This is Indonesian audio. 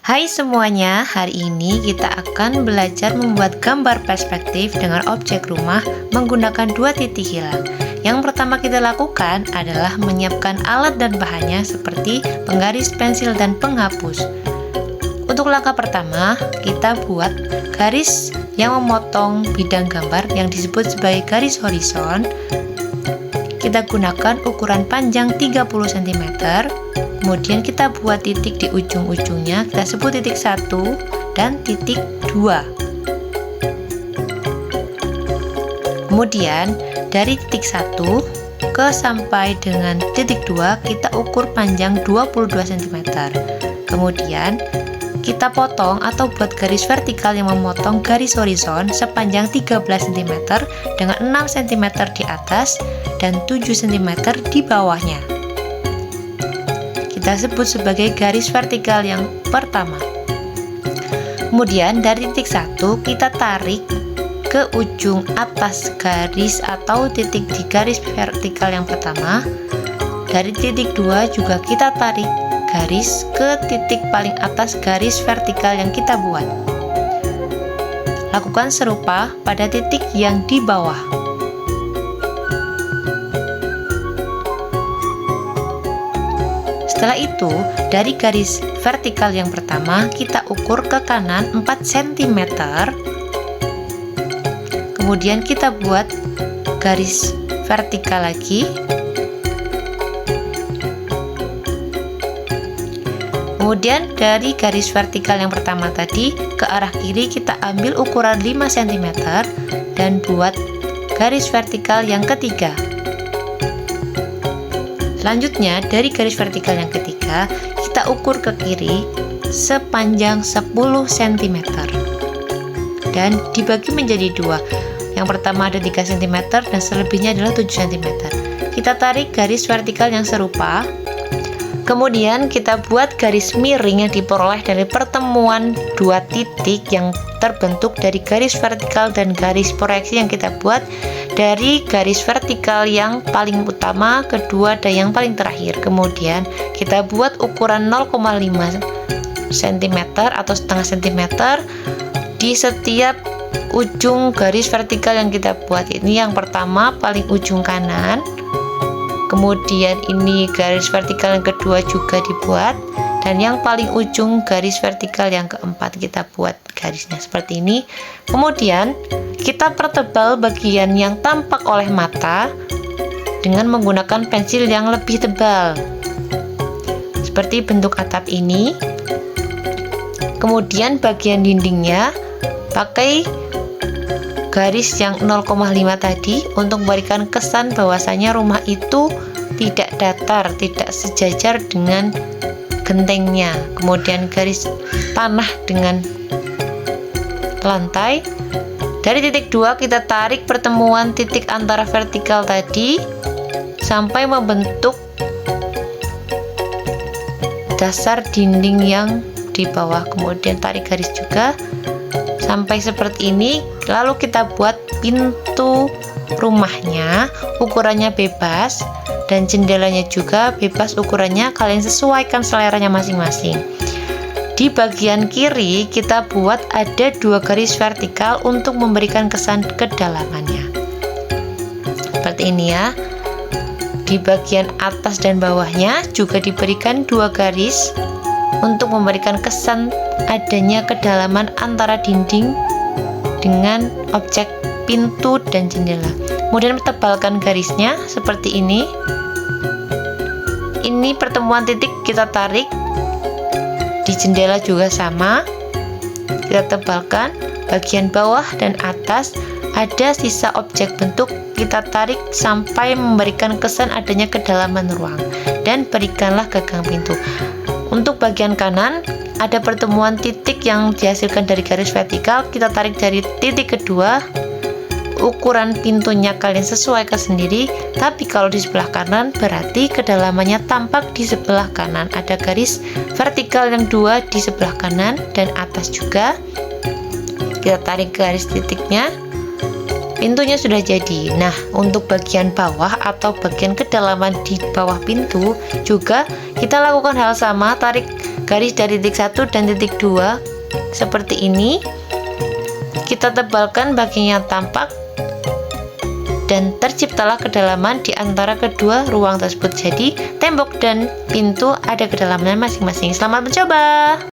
Hai semuanya, hari ini kita akan belajar membuat gambar perspektif dengan objek rumah menggunakan dua titik hilang. Yang pertama kita lakukan adalah menyiapkan alat dan bahannya seperti penggaris, pensil, dan penghapus. Untuk langkah pertama, kita buat garis yang memotong bidang gambar yang disebut sebagai garis horizon. Kita gunakan ukuran panjang 30 cm. Kemudian kita buat titik di ujung-ujungnya, kita sebut titik 1 dan titik 2. Kemudian dari titik 1 ke sampai dengan titik 2 kita ukur panjang 22 cm. Kemudian kita potong atau buat garis vertikal yang memotong garis horizon sepanjang 13 cm dengan 6 cm di atas dan 7 cm di bawahnya. Kita sebut sebagai garis vertikal yang pertama. Kemudian dari titik 1 kita tarik ke ujung atas garis atau titik di garis vertikal yang pertama. Dari titik 2 juga kita tarik garis ke titik paling atas garis vertikal yang kita buat. Lakukan serupa pada titik yang di bawah. Setelah itu, dari garis vertikal yang pertama kita ukur ke kanan 4 cm. Kemudian kita buat garis vertikal lagi. Kemudian dari garis vertikal yang pertama tadi ke arah kiri kita ambil ukuran 5 cm dan buat garis vertikal yang ketiga. Selanjutnya dari garis vertikal yang ketiga kita ukur ke kiri sepanjang 10 cm dan dibagi menjadi dua. Yang pertama ada 3 cm dan selebihnya adalah 7 cm. Kita tarik garis vertikal yang serupa. Kemudian kita buat garis miring yang diperoleh dari pertemuan dua titik yang terbentuk dari garis vertikal dan garis proyeksi yang kita buat dari garis vertikal yang paling utama, kedua, dan yang paling terakhir. Kemudian kita buat ukuran 0,5 cm atau setengah cm di setiap ujung garis vertikal yang kita buat. Ini yang pertama paling ujung kanan. Kemudian ini garis vertikal yang kedua juga dibuat, dan yang paling ujung garis vertikal yang keempat kita buat garisnya seperti ini. Kemudian kita pertebal bagian yang tampak oleh mata dengan menggunakan pensil yang lebih tebal seperti bentuk atap ini. Kemudian bagian dindingnya pakai garis yang 0,5 tadi untuk memberikan kesan bahwasanya rumah itu tidak datar, tidak sejajar dengan gentengnya. Kemudian garis tanah dengan lantai. Dari titik 2 kita tarik pertemuan titik antara vertikal tadi sampai membentuk dasar dinding yang di bawah. Kemudian tarik garis juga sampai seperti ini. Lalu kita buat pintu rumahnya, ukurannya bebas, dan jendelanya juga bebas ukurannya, kalian sesuaikan seleranya masing-masing. Di bagian kiri kita buat ada dua garis vertikal untuk memberikan kesan kedalamannya seperti ini ya. Di bagian atas dan bawahnya juga diberikan dua garis untuk memberikan kesan adanya kedalaman antara dinding dengan objek pintu dan jendela. Kemudian tebalkan garisnya seperti ini. Ini pertemuan titik kita tarik. Di jendela juga sama. Kita tebalkan bagian bawah dan atas. Ada sisa objek bentuk, kita tarik sampai memberikan kesan adanya kedalaman ruang, dan berikanlah gagang pintu. Untuk bagian kanan ada pertemuan titik yang dihasilkan dari garis vertikal, kita tarik dari titik kedua. Ukuran pintunya kalian sesuaikan sendiri, tapi kalau di sebelah kanan berarti kedalamannya tampak di sebelah kanan. Ada garis vertikal yang dua di sebelah kanan dan atas juga. Kita tarik garis titiknya, pintunya sudah jadi. Nah, untuk bagian bawah atau bagian kedalaman di bawah pintu juga kita lakukan hal sama, tarik garis dari titik 1 dan titik 2 seperti ini. Kita tebalkan bagian yang tampak dan terciptalah kedalaman di antara kedua ruang tersebut. Jadi tembok dan pintu ada kedalaman masing-masing. Selamat mencoba.